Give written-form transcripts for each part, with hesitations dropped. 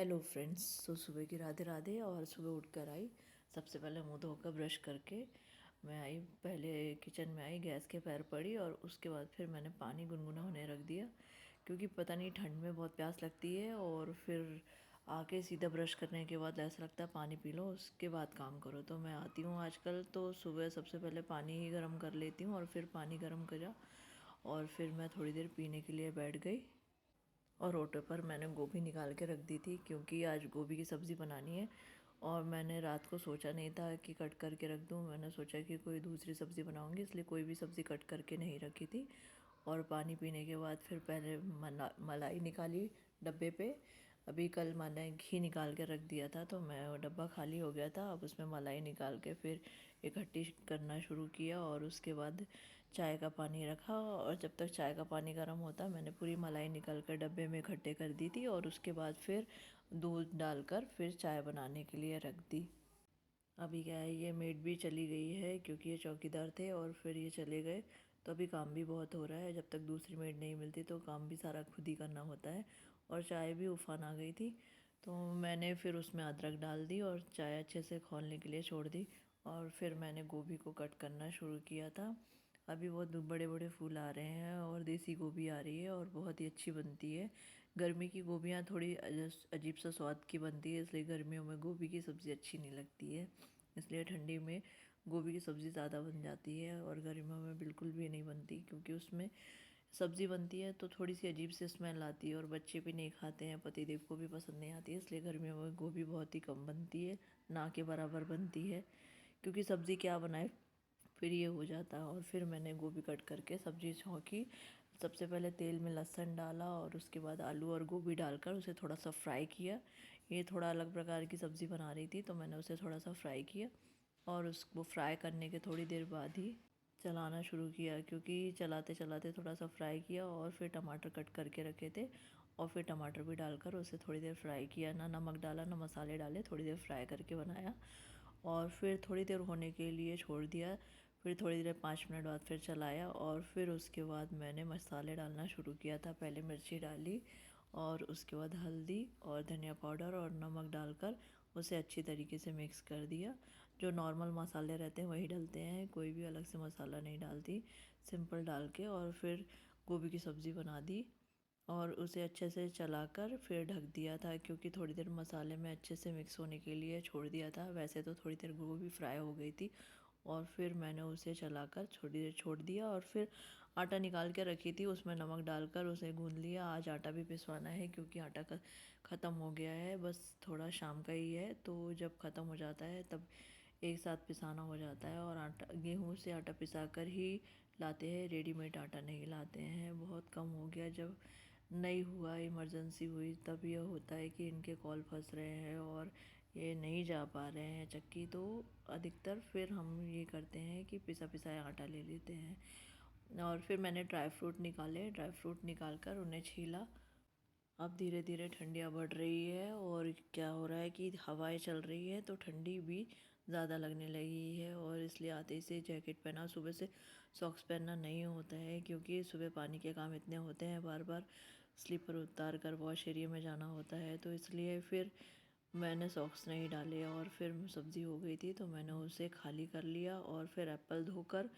Hello friends. सुबह की राधे राधे। और सुबह उठकर आई, सबसे पहले मुंह धोकर ब्रश करके मैं आई, पहले किचन में आई, गैस के पैर पड़ी और उसके बाद फिर मैंने पानी गुनगुना होने रख दिया, क्योंकि पता नहीं ठंड में बहुत प्यास लगती है। और फिर आके सीधा ब्रश करने के बाद ऐसा लगता है पानी पी लो, उसके बाद काम करो। तो मैं आती हूँ आजकल तो सुबह सबसे पहले पानी ही गर्म कर लेती हूँ, और फिर पानी गर्म करा और फिर मैं थोड़ी देर पीने के लिए बैठ गई। और रोटे पर मैंने गोभी निकाल के रख दी थी, क्योंकि आज गोभी की सब्ज़ी बनानी है। और मैंने रात को सोचा नहीं था कि कट करके रख दूँ, मैंने सोचा कि कोई दूसरी सब्ज़ी बनाऊँगी, इसलिए कोई भी सब्ज़ी कट करके नहीं रखी थी। और पानी पीने के बाद फिर पहले मलाई निकाली डब्बे पे। अभी कल मैंने घी निकाल के रख दिया था, तो मैं वो डब्बा खाली हो गया था। अब उसमें मलाई निकाल के फिर इकट्ठी करना शुरू किया, और उसके बाद चाय का पानी रखा। और जब तक चाय का पानी गर्म होता, मैंने पूरी मलाई निकाल कर डब्बे में इकट्ठे कर दी थी। और उसके बाद फिर दूध डालकर फिर चाय बनाने के लिए रख दी। अभी क्या है, ये मेड भी चली गई है, क्योंकि ये चौकीदार थे और फिर ये चले गए। तो अभी काम भी बहुत हो रहा है, जब तक दूसरी मेड नहीं मिलती तो काम भी सारा खुद ही करना होता है। और चाय भी उफान आ गई थी, तो मैंने फिर उसमें अदरक डाल दी और चाय अच्छे से खौलने के लिए छोड़ दी। और फिर मैंने गोभी को कट करना शुरू किया था। अभी बहुत बड़े बड़े फूल आ रहे हैं और देसी गोभी आ रही है और बहुत ही अच्छी बनती है। गर्मी की गोभियाँ थोड़ी अजीब सा स्वाद की बनती है, इसलिए गर्मियों में गोभी की सब्ज़ी अच्छी नहीं लगती है। इसलिए ठंडी में गोभी की सब्ज़ी ज़्यादा बन जाती है, और गर्मियों में बिल्कुल भी नहीं बनती, क्योंकि उसमें सब्ज़ी बनती है तो थोड़ी सी अजीब सी स्मेल आती है और बच्चे भी नहीं खाते हैं, पतिदेव को भी पसंद नहीं आती है। इसलिए गर्मियों में गोभी बहुत ही कम बनती है, ना के बराबर बनती है, क्योंकि सब्ज़ी क्या बनाए फिर ये हो जाता है। और फिर मैंने गोभी कट करके सब्ज़ी छौंकी। सबसे पहले तेल में लहसुन डाला और उसके बाद आलू और गोभी डालकर उसे थोड़ा सा फ्राई किया। ये थोड़ा अलग प्रकार की सब्ज़ी बना रही थी, तो मैंने उसे थोड़ा सा फ्राई किया। और उसको फ्राई करने के थोड़ी देर बाद ही चलाना शुरू किया, क्योंकि चलाते चलाते थोड़ा सा फ्राई किया। और फिर टमाटर कट करके रखे थे, और फिर टमाटर भी डालकर उसे थोड़ी देर फ्राई किया। ना नमक डाला ना मसाले डाले, थोड़ी देर फ्राई करके बनाया। और फिर थोड़ी देर होने के लिए छोड़ दिया। फिर थोड़ी देर 5 मिनट बाद फिर चलाया, और फिर उसके बाद मैंने मसाले डालना शुरू किया था। पहले मिर्ची डाली, और उसके बाद हल्दी और धनिया पाउडर और नमक डालकर उसे अच्छी तरीके से मिक्स कर दिया। जो नॉर्मल मसाले रहते हैं वही डलते हैं, कोई भी अलग से मसाला नहीं डालती, सिंपल डाल के। और फिर गोभी की सब्ज़ी बना दी और उसे अच्छे से चलाकर फिर ढक दिया था, क्योंकि थोड़ी देर मसाले में अच्छे से मिक्स होने के लिए छोड़ दिया था। वैसे तो थोड़ी देर गोभी फ्राई हो गई थी, और फिर मैंने उसे चलाकर थोड़ी देर छोड़ दिया। और फिर आटा निकाल के रखी थी, उसमें नमक डालकर उसे गूंद लिया। आज आटा भी पिसवाना है, क्योंकि आटा का ख़त्म हो गया है, बस थोड़ा शाम का ही है, तो जब ख़त्म हो जाता है तब एक साथ पिसाना हो जाता है। और आटा गेहूँ से आटा पिसा कर ही लाते हैं, रेडीमेड आटा नहीं लाते हैं। बहुत कम हो गया, जब नहीं हुआ, इमरजेंसी हुई, तब यह होता है कि इनके कॉल फंस रहे हैं और ये नहीं जा पा रहे हैं चक्की, तो अधिकतर फिर हम ये करते हैं कि पिसा पिसाया आटा ले लेते हैं। और फिर मैंने ड्राई फ्रूट निकाले, ड्राई फ्रूट निकाल कर उन्हें छीला। अब धीरे धीरे ठंडियाँ बढ़ रही है, और क्या हो रहा है कि हवाएं चल रही है, तो ठंडी भी ज़्यादा लगने लगी है। और इसलिए आते ही से जैकेट पहना, सुबह से सॉक्स पहनना नहीं होता है, क्योंकि सुबह पानी के काम इतने होते हैं, बार बार स्लीपर उतार कर वॉश एरिया में जाना होता है, तो इसलिए फिर मैंने सॉक्स नहीं डाले। और फिर सब्ज़ी हो गई थी, तो मैंने उसे खाली कर लिया। और फिर एप्पल धोकर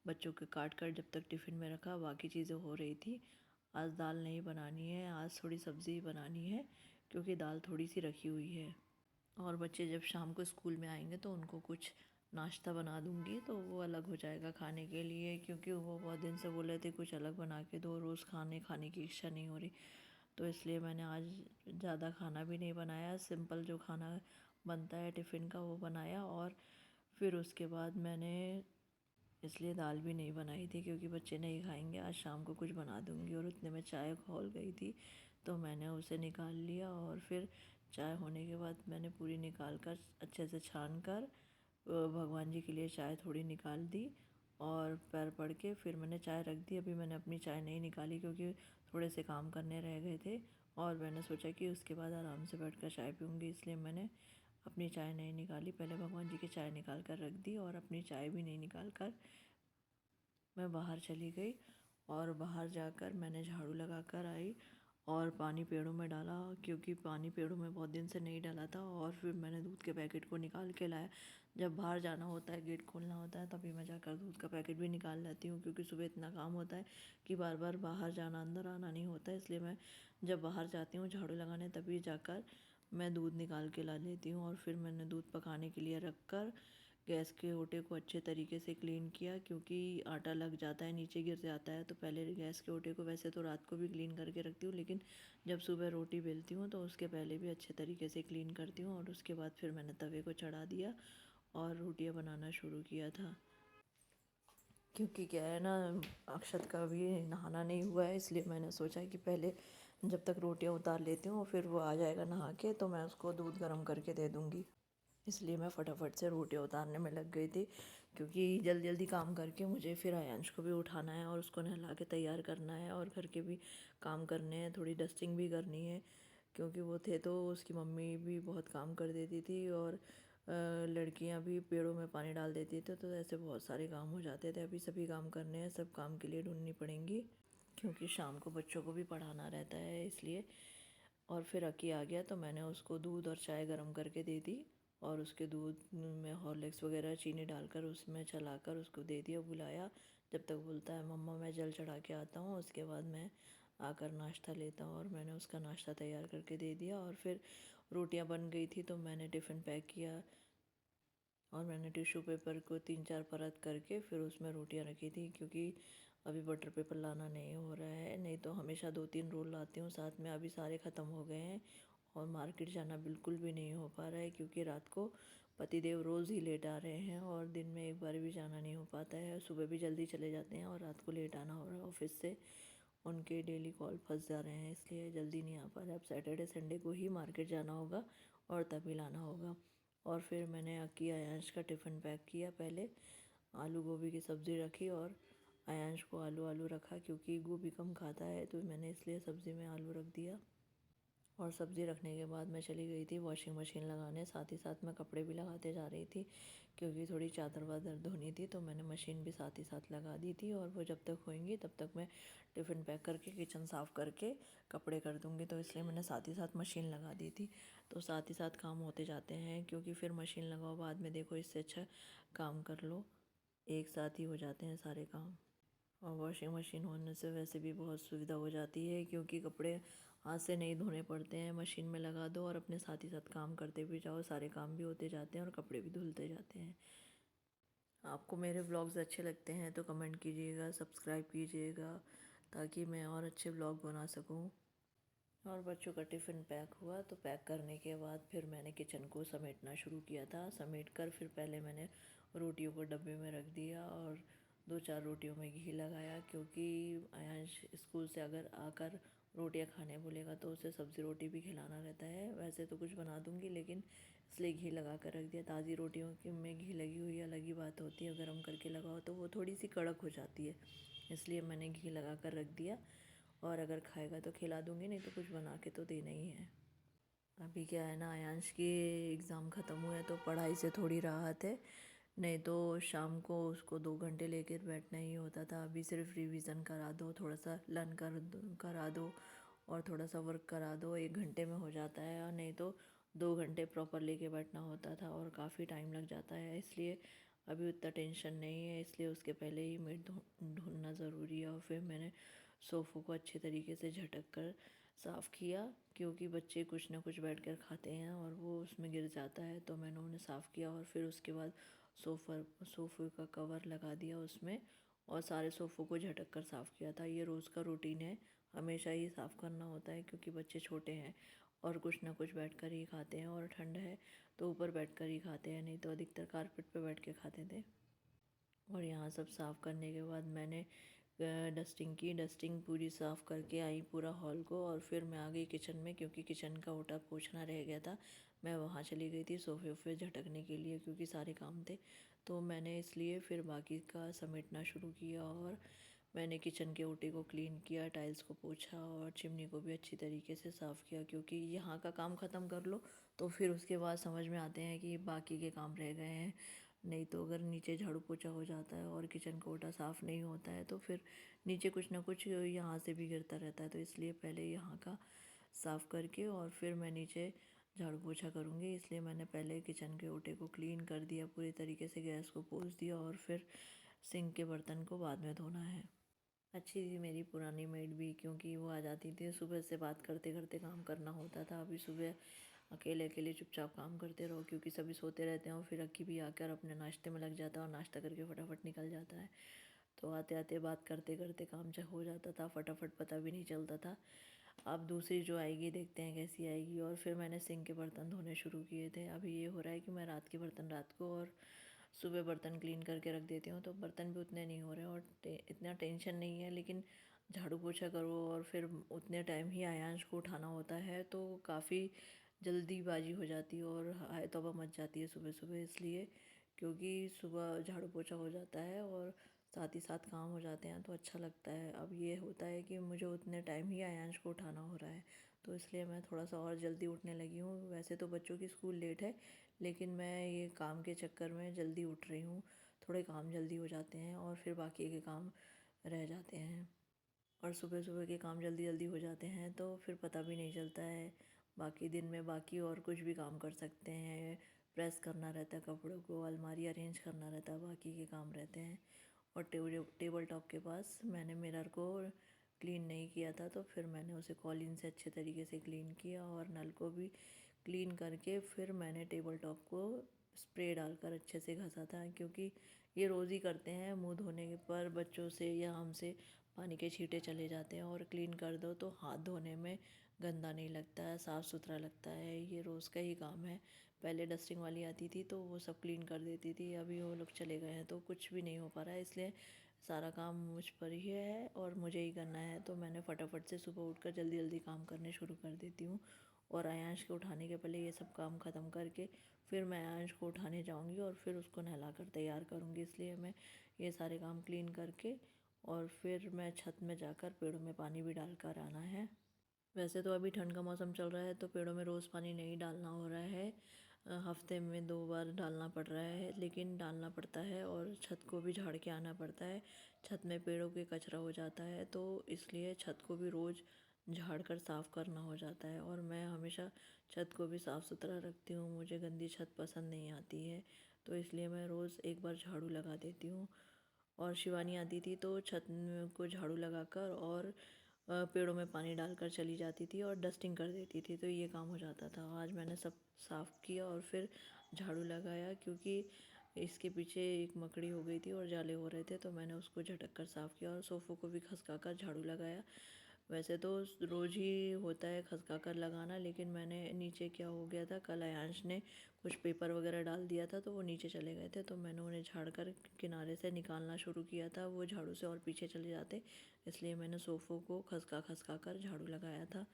बच्चों के काट कर जब तक टिफ़िन में रखा, बाकी चीज़ें हो रही थी। आज दाल नहीं बनानी है, आज थोड़ी सब्ज़ी बनानी है, क्योंकि दाल थोड़ी सी रखी हुई है। और बच्चे जब शाम को स्कूल में आएंगे तो उनको कुछ नाश्ता बना दूंगी, तो वो अलग हो जाएगा खाने के लिए, क्योंकि वो बहुत दिन से बोले थे कुछ अलग बना के दो, रोज़ खाने खाने की इच्छा नहीं हो रही। तो इसलिए मैंने आज ज़्यादा खाना भी नहीं बनाया, सिंपल जो खाना बनता है टिफ़िन का वो बनाया। और फिर उसके बाद मैंने इसलिए दाल भी नहीं बनाई थी, क्योंकि बच्चे नहीं खाएंगे, आज शाम को कुछ बना दूंगी। और उतने में चाय खौल गई थी, तो मैंने उसे निकाल लिया। और फिर चाय होने के बाद मैंने पूरी निकाल कर अच्छे से छान कर भगवान जी के लिए चाय थोड़ी निकाल दी, और पैर पड़ के फिर मैंने चाय रख दी। अभी मैंने अपनी चाय नहीं निकाली, क्योंकि थोड़े से काम करने रह गए थे, और मैंने सोचा कि उसके बाद आराम से बैठ कर चाय पीऊँगी, इसलिए मैंने अपनी चाय नहीं निकाली। पहले भगवान जी की चाय निकाल कर रख दी, और अपनी चाय भी नहीं निकाल कर मैं बाहर चली गई। और बाहर जाकर मैंने झाड़ू लगा कर आई, और पानी पेड़ों में डाला, क्योंकि पानी पेड़ों में बहुत दिन से नहीं डाला था। और फिर मैंने दूध के पैकेट को निकाल के लाया। जब बाहर जाना होता है, गेट खोलना होता है, तभी मैं जाकर दूध का पैकेट भी निकाल लेती हूँ, क्योंकि सुबह इतना काम होता है कि बार बार बाहर जाना, अंदर आना नहीं होता है। इसलिए मैं जब बाहर जाती हूँ झाड़ू लगाने, तभी जाकर मैं दूध निकाल के ला लेती हूँ। और फिर मैंने दूध पकाने के लिए रख कर गैस के ओटे को अच्छे तरीके से क्लीन किया, क्योंकि आटा लग जाता है, नीचे गिर जाता है। तो पहले गैस के ओटे को वैसे तो रात को भी क्लीन करके रखती हूँ, लेकिन जब सुबह रोटी बेलती हूँ तो उसके पहले भी अच्छे तरीके से क्लीन करती हूँ। और उसके बाद फिर मैंने तवे को चढ़ा दिया और रोटियाँ बनाना शुरू किया था। क्योंकि क्या है ना, अक्षत का भी नहाना नहीं हुआ है, इसलिए मैंने सोचा कि पहले जब तक रोटियां उतार लेती हूँ, फिर वो आ जाएगा नहा के, तो मैं उसको दूध गर्म करके दे दूँगी। इसलिए मैं फटाफट से रोटियां उतारने में लग गई थी, क्योंकि जल्दी जल्दी काम करके मुझे फिर आयांश को भी उठाना है और उसको नहला के तैयार करना है, और घर के भी काम करने हैं, थोड़ी डस्टिंग भी करनी है। क्योंकि वो थे तो उसकी मम्मी भी बहुत काम कर देती थी, और लड़कियां भी पेड़ों में पानी डाल देती थी, तो ऐसे बहुत सारे काम हो जाते थे। अभी सभी काम करने हैं, सब काम के लिए ढूंढनी पड़ेंगी, क्योंकि शाम को बच्चों को भी पढ़ाना रहता है, इसलिए। और फिर अक्की आ गया तो मैंने उसको दूध और चाय गर्म करके दे दी, और उसके दूध में हॉर्लिक्स वगैरह चीनी डालकर उसमें चलाकर उसको दे दिया, बुलाया। जब तक बोलता है मम्मा मैं जल चढ़ा के आता हूँ, उसके बाद मैं आकर नाश्ता लेता हूँ। और मैंने उसका नाश्ता तैयार करके दे दिया। और फिर रोटियां बन गई थी तो मैंने टिफ़िन पैक किया, और मैंने टिश्यू पेपर को 3-4 परत करके फिर उसमें रोटियां रखी थी, क्योंकि अभी बटर पेपर लाना नहीं हो रहा है। नहीं तो हमेशा 2-3 रोल लाती हूँ साथ में, अभी सारे ख़त्म हो गए हैं। और मार्केट जाना बिल्कुल भी नहीं हो पा रहा है, क्योंकि रात को पतिदेव रोज़ ही लेट आ रहे हैं, और दिन में एक बार भी जाना नहीं हो पाता है। सुबह भी जल्दी चले जाते हैं और रात को लेट आना हो रहा है ऑफिस से। उनके डेली कॉल फंस जा रहे हैं, इसलिए जल्दी नहीं आ पा रहा है। अब सैटरडे संडे को ही मार्केट जाना होगा और तभी लाना होगा। और फिर मैंने अक्की आयांश का टिफ़िन पैक किया। पहले आलू गोभी की सब्ज़ी रखी, और आयांश को आलू आलू रखा, क्योंकि गोभी कम खाता है, तो मैंने इसलिए सब्ज़ी में आलू रख दिया। और सब्ज़ी रखने के बाद मैं चली गई थी वॉशिंग मशीन लगाने, साथ ही साथ मैं कपड़े भी लगाते जा रही थी, क्योंकि थोड़ी चादर वादर धोनी थी, तो मैंने मशीन भी साथ ही साथ लगा दी थी। और वो जब तक होंगी तब तक मैं टिफ़िन पैक करके किचन साफ़ करके कपड़े कर दूँगी, तो इसलिए मैंने साथ ही साथ मशीन लगा दी थी। तो साथ ही साथ काम होते जाते हैं, क्योंकि फिर मशीन लगाओ बाद में देखो, इससे अच्छा काम कर लो, एक साथ ही हो जाते हैं सारे काम। और वॉशिंग मशीन होने से वैसे भी बहुत सुविधा हो जाती है, क्योंकि कपड़े हाथ से नहीं धोने पड़ते हैं, मशीन में लगा दो और अपने साथ ही साथ काम करते भी जाओ, सारे काम भी होते जाते हैं और कपड़े भी धुलते जाते हैं। आपको मेरे व्लॉग्स अच्छे लगते हैं तो कमेंट कीजिएगा, सब्सक्राइब कीजिएगा, ताकि मैं और अच्छे व्लॉग बना सकूं। और बच्चों का टिफ़िन पैक हुआ, तो पैक करने के बाद फिर मैंने किचन को समेटना शुरू किया था। समेट कर फिर पहले मैंने रोटियों को डब्बे में रख दिया, और 2-4 रोटियों में घी लगाया, क्योंकि आयांश स्कूल से अगर आकर रोटियां खाने बोलेगा तो उसे सब्ज़ी रोटी भी खिलाना रहता है। वैसे तो कुछ बना दूंगी, लेकिन इसलिए घी लगा कर रख दिया। ताज़ी रोटियों के में घी लगी हुई अलग ही बात होती है, गर्म करके लगाओ तो वो थोड़ी सी कड़क हो जाती है, इसलिए मैंने घी लगा कर रख दिया। और अगर खाएगा तो खिला दूँगी, नहीं तो कुछ बना के तो देना ही है। अभी क्या है ना, आयांश के एग्ज़ाम ख़त्म हुए हैं, तो पढ़ाई से थोड़ी राहत है। नहीं तो शाम को उसको 2 घंटे लेकर बैठना ही होता था। अभी सिर्फ रिवीज़न करा दो, थोड़ा सा लर्न करा दो, और थोड़ा सा वर्क करा दो, 1 घंटे में हो जाता है। और नहीं तो 2 घंटे प्रॉपर लेके बैठना होता था, और काफ़ी टाइम लग जाता है। इसलिए अभी उतना टेंशन नहीं है, इसलिए उसके पहले ही मेड ढूंढना ज़रूरी है। और फिर मैंने सोफ़ों को अच्छे तरीके से झटक कर साफ़ किया, क्योंकि बच्चे कुछ ना कुछ बैठ कर खाते हैं और वो उसमें गिर जाता है, तो मैंने उन्हें साफ़ किया। और फिर उसके बाद सोफ़े का कवर लगा दिया उसमें, और सारे सोफ़ों को झटक कर साफ़ किया था। ये रोज़ का रूटीन है, हमेशा ही साफ़ करना होता है, क्योंकि बच्चे छोटे हैं और कुछ ना कुछ बैठ कर ही खाते हैं। और ठंड है तो ऊपर बैठ कर ही खाते हैं, नहीं तो अधिकतर कारपेट पे बैठ के खाते थे। और यहाँ सब साफ़ करने के बाद मैंने डस्टिंग पूरी साफ़ करके आई पूरा हॉल को। और फिर मैं आ गई किचन में, क्योंकि किचन का ओटा पोंछना रह गया था। मैं वहाँ चली गई थी सोफ़े वोफ़े झटकने के लिए, क्योंकि सारे काम थे, तो मैंने इसलिए फिर बाकी का समेटना शुरू किया। और मैंने किचन के ओटे को क्लीन किया, टाइल्स को पोंछा, और चिमनी को भी अच्छी तरीके से साफ़ किया, क्योंकि यहाँ का काम ख़त्म कर लो तो फिर उसके बाद समझ में आते हैं कि बाकी के काम रह गए हैं। नहीं तो अगर नीचे झाड़ू पोछा हो जाता है और किचन कोटा साफ़ नहीं होता है तो फिर नीचे कुछ ना कुछ यहाँ से भी गिरता रहता है। तो इसलिए पहले यहाँ का साफ़ करके और फिर मैं नीचे झाड़ू पोछा करूँगी। इसलिए मैंने पहले किचन के ओटे को क्लीन कर दिया पूरी तरीके से, गैस को पोंछ दिया और फिर सिंक के बर्तन को बाद में धोना है। अच्छी थी मेरी पुरानी मेड भी, क्योंकि वो आ जाती थी सुबह से, बात करते करते काम करना होता था। अभी सुबह अकेले अकेले चुपचाप काम करते रहो क्योंकि सभी सोते रहते हैं और फिर अक्की भी आकर अपने नाश्ते में लग जाता है और नाश्ता करके फटाफट निकल जाता है। तो आते आते बात करते करते काम हो जाता था फटाफट, पता भी नहीं चलता था। अब दूसरी जो आएगी देखते हैं कैसी आएगी। और फिर मैंने सिंक के बर्तन धोने शुरू किए थे। अभी ये हो रहा है कि मैं रात के बर्तन रात को और सुबह बर्तन क्लीन करके रख देती हूँ, तो बर्तन भी उतने नहीं हो रहे और इतना टेंशन नहीं है। लेकिन झाड़ू पोछा करो और फिर उतने टाइम ही आयांश को उठाना होता है तो काफ़ी जल्दीबाजी हो जाती है और हाय तौबा मच जाती है सुबह सुबह। इसलिए क्योंकि सुबह झाड़ू पोछा हो जाता है और साथ ही साथ काम हो जाते हैं तो अच्छा लगता है। अब ये होता है कि मुझे उतने टाइम ही आयांश को उठाना हो रहा है, तो इसलिए मैं थोड़ा सा और जल्दी उठने लगी हूँ। वैसे तो बच्चों की स्कूल लेट है, लेकिन मैं ये काम के चक्कर में जल्दी उठ रही हूँ। थोड़े काम जल्दी हो जाते हैं और फिर बाकी के काम रह जाते हैं। और सुबह सुबह के काम जल्दी जल्दी हो जाते हैं तो फिर पता भी नहीं चलता है। बाकी दिन में बाकी और कुछ भी काम कर सकते हैं। प्रेस करना रहता है कपड़ों को, अलमारी अरेंज करना रहता है, बाकी के काम रहते हैं। और टेबल टॉप के पास मैंने मिरर को क्लीन नहीं किया था, तो फिर मैंने उसे कॉलिन से अच्छे तरीके से क्लीन किया और नल को भी क्लीन करके फिर मैंने टेबल टॉप को स्प्रे डालकर अच्छे से घसा था। क्योंकि ये रोज़ ही करते हैं, मुंह धोने पर बच्चों से या हमसे पानी के छींटे चले जाते हैं और क्लीन कर दो तो हाथ धोने में गंदा नहीं लगता है, साफ़ सुथरा लगता है। ये रोज़ का ही काम है। पहले डस्टिंग वाली आती थी तो वो सब क्लीन कर देती थी, अभी वो लोग चले गए हैं तो कुछ भी नहीं हो पा रहा है। इसलिए सारा काम मुझ पर ही है और मुझे ही करना है। तो मैंने फटाफट से सुबह उठकर जल्दी जल्दी काम करने शुरू कर देती हूँ और आयांश के उठाने के पहले ये सब काम ख़त्म करके फिर मैं आयांश को उठाने जाऊँगी और फिर उसको नहलाकर तैयार करूँगी। इसलिए मैं ये सारे काम क्लीन करके और फिर मैं छत में जाकर पेड़ों में पानी भी डालकर आना है। वैसे तो अभी ठंड का मौसम चल रहा है तो पेड़ों में रोज़ पानी नहीं डालना हो रहा है, हफ्ते में 2 बार डालना पड़ रहा है, लेकिन डालना पड़ता है और छत को भी झाड़ के आना पड़ता है। छत में पेड़ों के कचरा हो जाता है तो इसलिए छत को भी रोज़ झाड़ कर साफ़ करना हो जाता है। और मैं हमेशा छत को भी साफ़ सुथरा रखती हूँ, मुझे गंदी छत पसंद नहीं आती है, तो इसलिए मैं रोज़ एक बार झाड़ू लगा देती हूँ। और शिवानी आती थी तो छत को झाड़ू लगाकर और पेड़ों में पानी डालकर चली जाती थी और डस्टिंग कर देती थी, तो ये काम हो जाता था। आज मैंने सब साफ़ किया और फिर झाड़ू लगाया, क्योंकि इसके पीछे एक मकड़ी हो गई थी और जाले हो रहे थे, तो मैंने उसको झटक कर साफ़ किया और सोफ़ों को भी खसका कर झाड़ू लगाया। वैसे तो रोज़ ही होता है खसका कर लगाना, लेकिन मैंने नीचे क्या हो गया था, कल आयांश ने कुछ पेपर वगैरह डाल दिया था तो वो नीचे चले गए थे, तो मैंने उन्हें झाड़ कर किनारे से निकालना शुरू किया था। वो झाड़ू से और पीछे चले जाते, इसलिए मैंने सोफ़ों को खसका खसका कर झाड़ू लगाया था।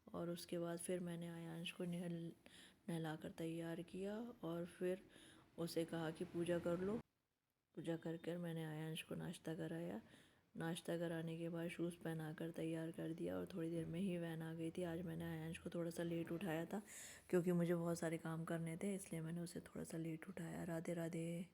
और उसके बाद फिर मैंने आयांश को नहला कर तैयार किया और फिर उसे कहा कि पूजा कर लो। पूजा कर कर मैंने आयांश को नाश्ता कराया। नाश्ता कराने के बाद शूज़ पहना कर तैयार कर दिया और थोड़ी देर में ही वैन आ गई थी। आज मैंने आयांश को थोड़ा सा लेट उठाया था क्योंकि मुझे बहुत सारे काम करने थे, इसलिए मैंने उसे थोड़ा सा लेट उठाया। राधे राधे।